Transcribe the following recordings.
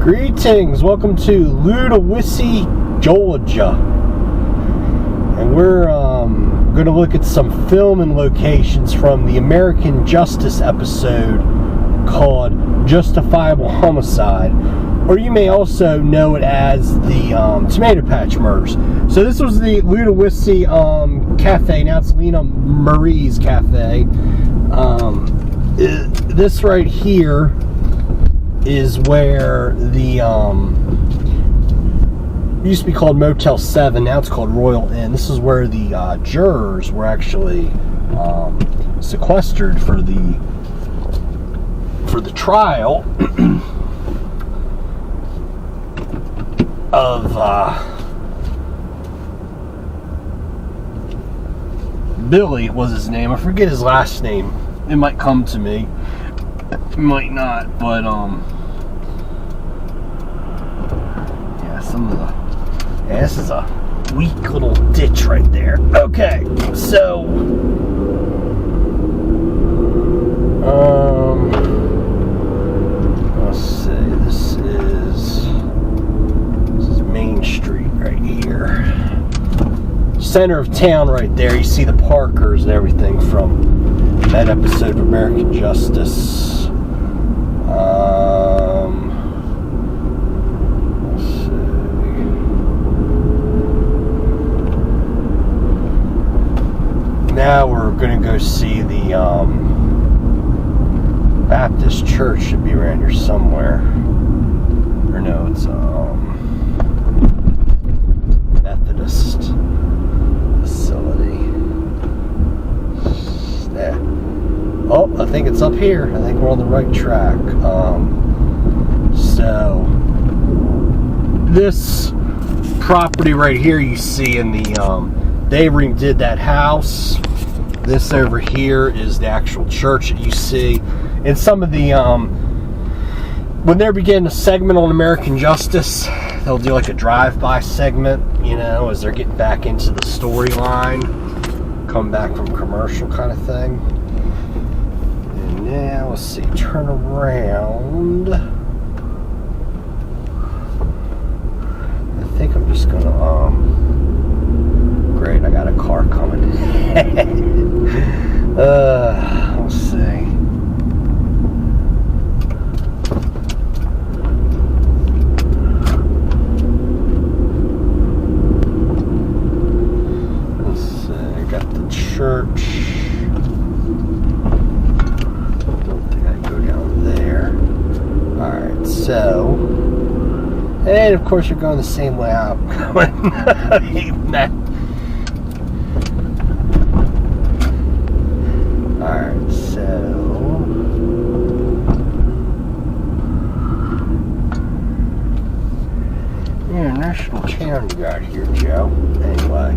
Greetings, welcome to Ludowici, Georgia. And we're going to look at some film and locations from the American Justice episode called Justifiable Homicide. Or you may also know it as the Tomato Patch Murders. So this was the Ludowici Cafe, now it's Lena Marie's Cafe. This right here is where the it used to be called Motel 7, now it's called Royal Inn. This is where the jurors were actually sequestered for the trial of Billy was his name. I forget his last name. It might come to me. It might not, but yeah, this is a weak little ditch right there. Okay, so let's see. This is Main Street right here. Center of town right there. You see the Parkers and everything from that episode of American Justice. Let's see. Now we're going to go see the Baptist Church. Should be around here somewhere. Or no, it's Methodist facility. There. Oh, I think it's up here. I think we're on the right track. So this property right here you see in the they redid that house. This over here is the actual church that you see. And some of the when they're beginning a segment on American Justice, they'll do like a drive-by segment, you know, as they're getting back into the storyline, come back from commercial kind of thing. And now let's see, turn around. I think I'm just gonna great, I got a car coming. Let's see. Church. Don't think I can go down there. Alright, so. And of course, you're going the same way I'm going. Alright, so. Yeah, national town you got here, Joe. Anyway.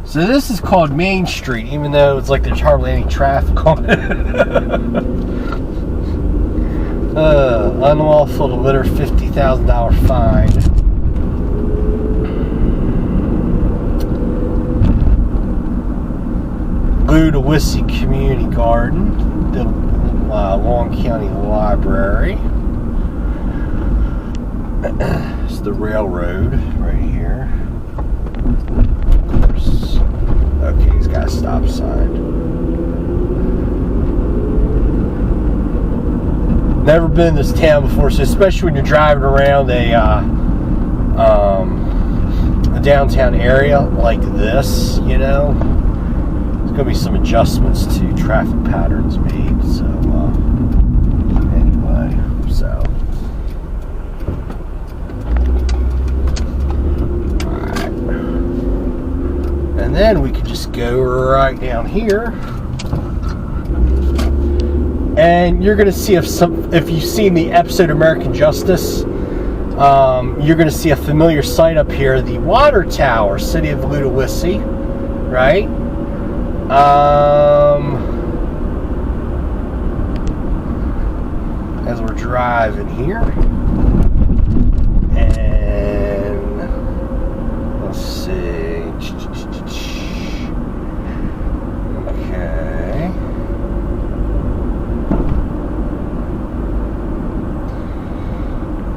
So this is called Main Street, even though it's like there's hardly any traffic on it. Unlawful to litter, $50,000 fine. Ludowici Community Garden, the Long County Library. It's the railroad right here. Okay, he's got a stop sign. Never been in this town before, so especially when you're driving around a downtown area like this, you know, there's going to be some adjustments to traffic patterns made. So, anyway, so. And then we could just go right down here, and you're going to see if you've seen the episode of American Justice, you're going to see a familiar sight up here, the water tower, city of Ludowici, right? as we're driving here. And let's see. Okay.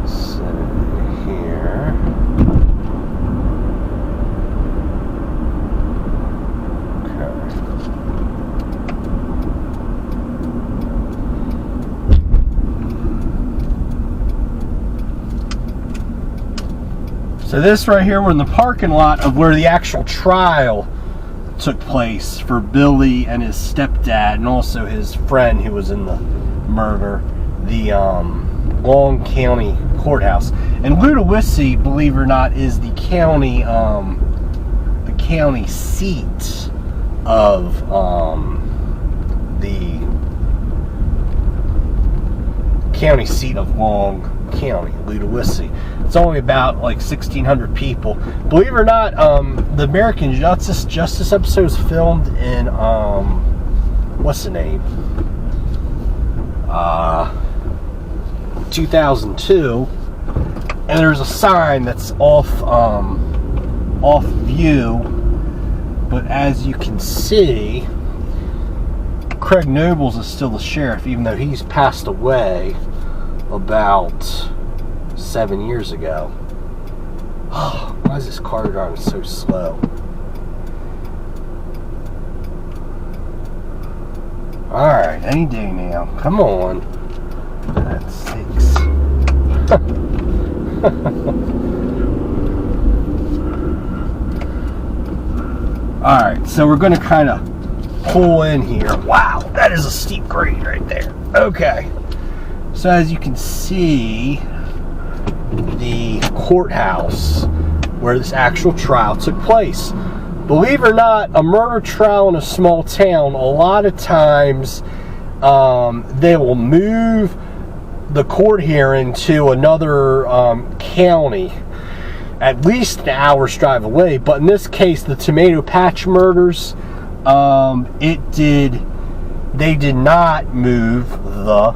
So here. So this right here, we're in the parking lot of where the actual trial took place for Billy and his stepdad, and also his friend who was in the murder, the Long County Courthouse. And Ludowici, believe it or not, is the county seat of Long County, Ludowici. It's only about like 1,600 people. Believe it or not, the American Justice episode is filmed in what's the name? 2002, and there's a sign that's off view, but as you can see, Craig Nobles is still the sheriff, even though he's passed away about 7 years ago. Oh, why is this car driving so slow? Alright, any day now. Come on. That's 6. Alright, so we're going to kind of pull in here. Wow, that is a steep grade right there. Okay. So as you can see, the courthouse where this actual trial took place. Believe it or not, a murder trial in a small town, a lot of times they will move the court hearing to another county, at least an hour's drive away. But in this case, the Tomato Patch murders, they did not move the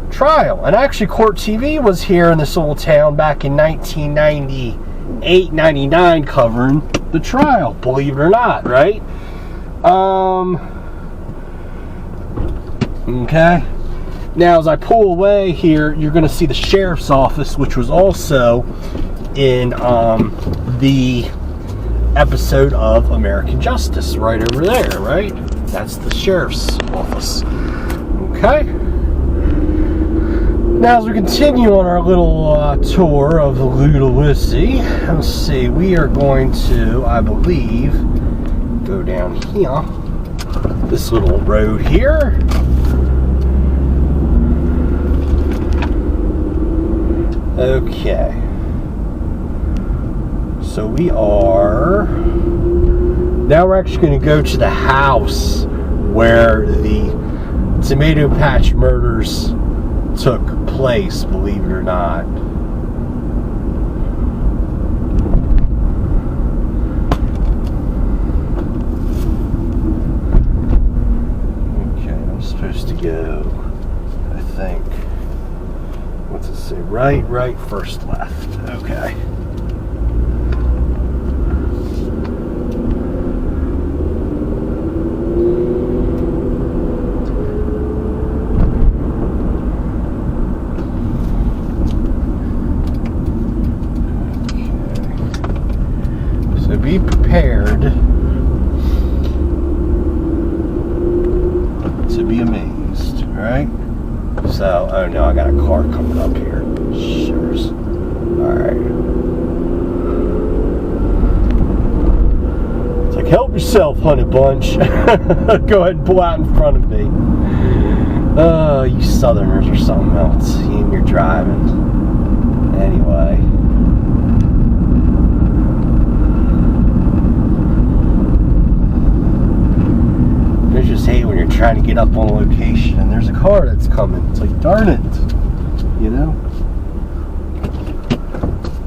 trial. And actually, Court TV was here in this little town back in 1998-99 covering the trial, believe it or not, right? Okay. Now, as I pull away here, you're going to see the sheriff's office, which was also in the episode of American Justice, right over there, right? That's the sheriff's office. Okay. Now, as we continue on our little tour of the Ludowici, let's see, we are going to, I believe, go down here, this little road here. Okay. So we are, now we're actually going to go to the house where the Tomato Patch murders took place, believe it or not. Okay, I'm supposed to go, I think, what's it say? Right, first, left. Okay. Be prepared to be amazed, right? So, oh no, I got a car coming up here. Sure. Alright. It's like, help yourself, honey bunch. Go ahead and pull out in front of me. Oh, you southerners are something else. You and your driving. Anyway. I just hate when you're trying to get up on a location and there's a car that's coming. It's like, darn it, you know?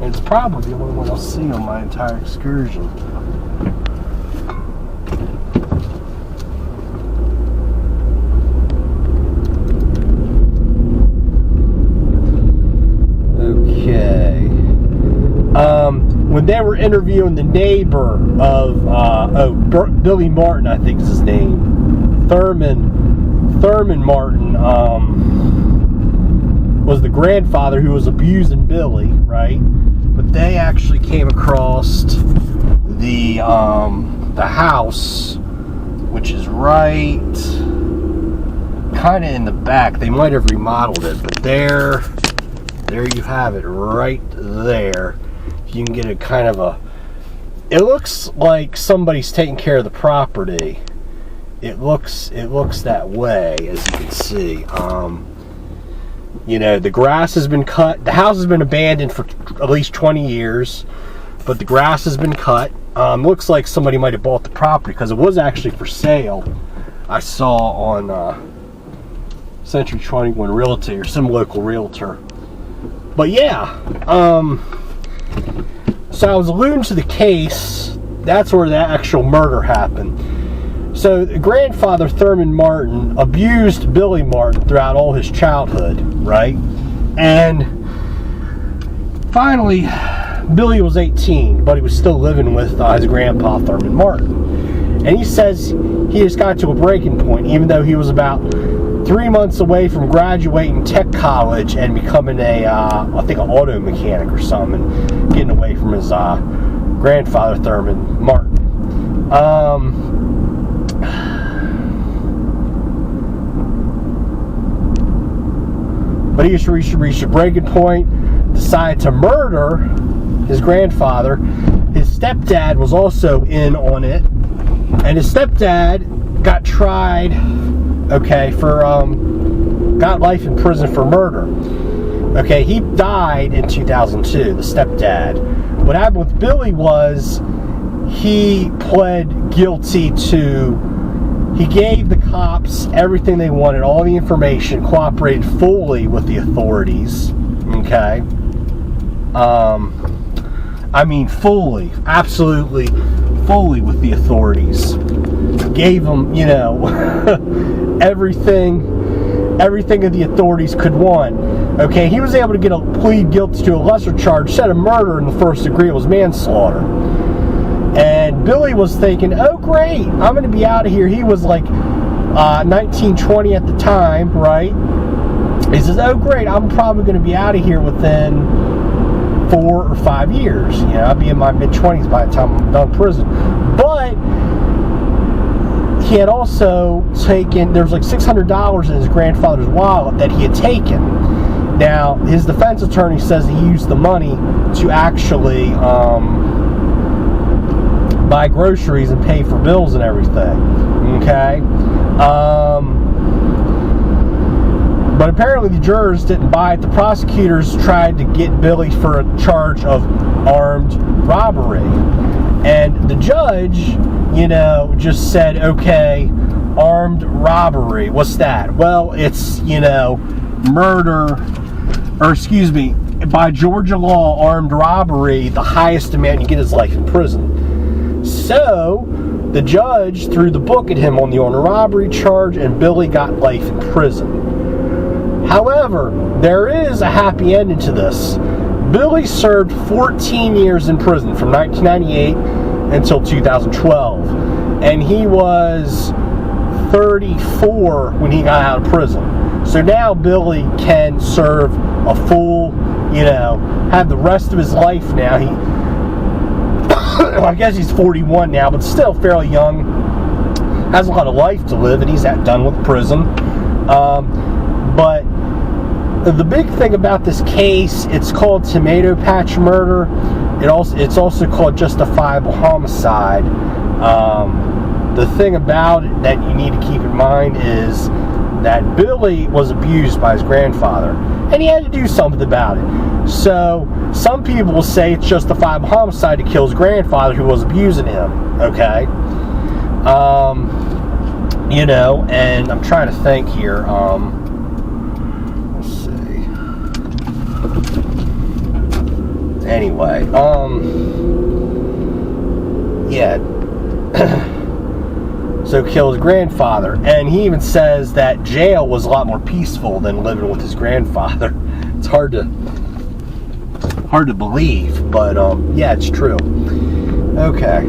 And it's probably the only one I'll see on my entire excursion. they were interviewing the neighbor of Billy Martin, I think is his name. Thurman Martin was the grandfather who was abusing Billy, right? But they actually came across the house, which is right kind of in the back. They might have remodeled it, but there you have it right there. You can get a kind of a, it looks like somebody's taking care of the property. It looks that way, as you can see. You know, the grass has been cut. The house has been abandoned for at least 20 years, but the grass has been cut. Looks like somebody might have bought the property because it was actually for sale. I saw on Century 21 Realty or some local realtor. But yeah, so I was alluding to the case. That's where that actual murder happened. So the grandfather, Thurman Martin, abused Billy Martin throughout all his childhood, right? And finally, Billy was 18, but he was still living with his grandpa, Thurman Martin. And he says he just got to a breaking point, even though he was about 3 months away from graduating tech college and becoming I think an auto mechanic or something, getting away from his grandfather, Thurman Martin. But he reached a breaking point, decided to murder his grandfather. His stepdad was also in on it, and his stepdad got tried, got life in prison for murder. Okay, he died in 2002, the stepdad. What happened with Billy was he pled guilty to, he gave the cops everything they wanted, all the information, cooperated fully with the authorities, okay? I mean fully, absolutely fully with the authorities. Gave them, you know, everything that the authorities could want. Okay, he was able to plead guilty to a lesser charge, instead of murder in the first degree, it was manslaughter. And Billy was thinking, oh great, I'm going to be out of here. He was like 19, 20 at the time, right? He says, oh great, I'm probably going to be out of here within 4 or 5 years. You know, I'll be in my mid-20s by the time I'm done prison. But he had also taken, there was like $600 in his grandfather's wallet that he had taken. Now, his defense attorney says he used the money to actually buy groceries and pay for bills and everything. Okay? But apparently the jurors didn't buy it. The prosecutors tried to get Billy for a charge of armed robbery. And the judge, you know, just said, okay, armed robbery. What's that? Well, it's, you know, murder, or excuse me, by Georgia law, armed robbery, the highest amount you get is life in prison. So the judge threw the book at him on the armed robbery charge, and Billy got life in prison. However, there is a happy ending to this. Billy served 14 years in prison from 1998 until 2012. And he was 34 when he got out of prison. So now Billy can serve a full, you know, have the rest of his life now. I guess he's 41 now, but still fairly young. Has a lot of life to live, and he's done with prison. But the big thing about this case, it's called tomato patch murder. It's also called justifiable homicide. The thing about it that you need to keep in mind is that Billy was abused by his grandfather, and he had to do something about it. So some people will say it's justifiable homicide to kill his grandfather who was abusing him. Okay, you know, and I'm trying to think here. Let's see. Anyway, yeah. So kill his grandfather, and he even says that jail was a lot more peaceful than living with his grandfather. It's hard to hard to believe, but yeah, it's true. Okay.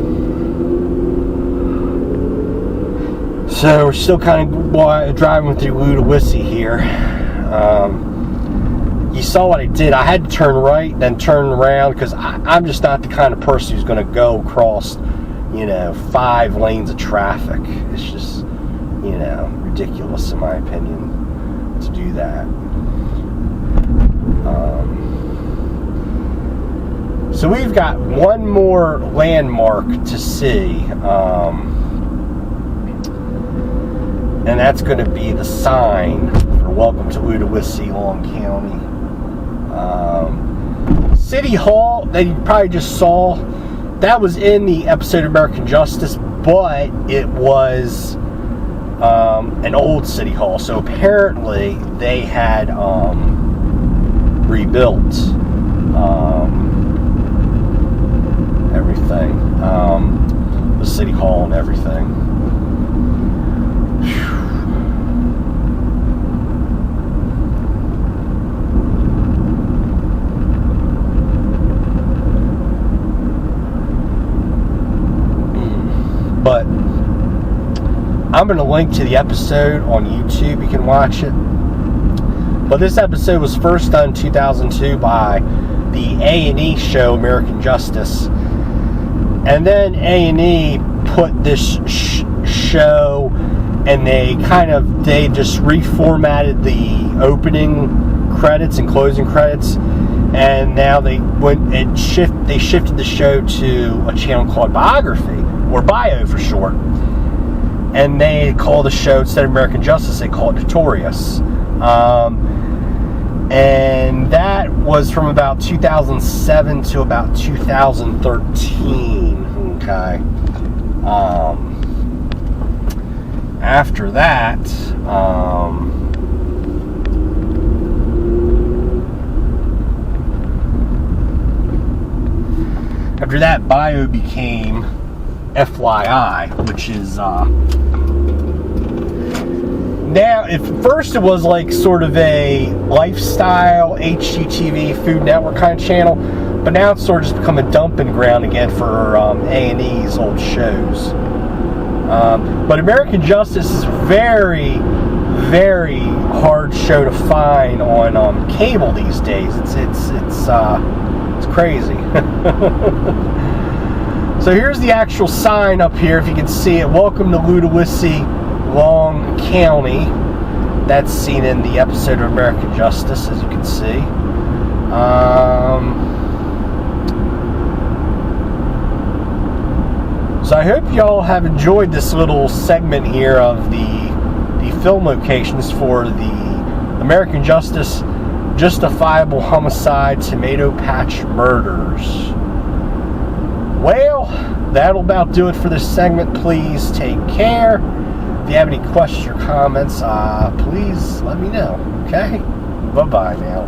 So we're still kind of driving through Ludowici here. You saw what I did. I had to turn right, then turn around, because I'm just not the kind of person who's going to go across, 5 lanes of traffic. It's just, ridiculous in my opinion to do that. So we've got one more landmark to see, and that's going to be the sign for Welcome to Ludowici, Long County. City Hall, that you probably just saw, that was in the episode of American Justice, but it was an old City Hall. So apparently they had rebuilt everything, the City Hall and everything. But I'm going to link to the episode on YouTube. You can watch it. But this episode was first done in 2002 by the A&E show American Justice. And then A&E put this show, and they just reformatted the opening credits and closing credits. And now they shifted the show to a channel called Biography, or Bio for short. And they call the show, instead of American Justice, they call it Notorious. And that was from about 2007 to about 2013. Okay. After that, Bio became FYI, which is now, at first it was like sort of a lifestyle HGTV Food Network kind of channel, but now it's sort of just become a dumping ground again for A&E's old shows. But American Justice is a very, very hard show to find on cable these days. It's crazy. So here's the actual sign up here, if you can see it. Welcome to Ludowici, Long County. That's seen in the episode of American Justice, as you can see. So I hope y'all have enjoyed this little segment here of the film locations for the American Justice Justifiable Homicide Tomato Patch Murders. Well, that'll about do it for this segment. Please take care. If you have any questions or comments, please let me know. Okay? Bye-bye now.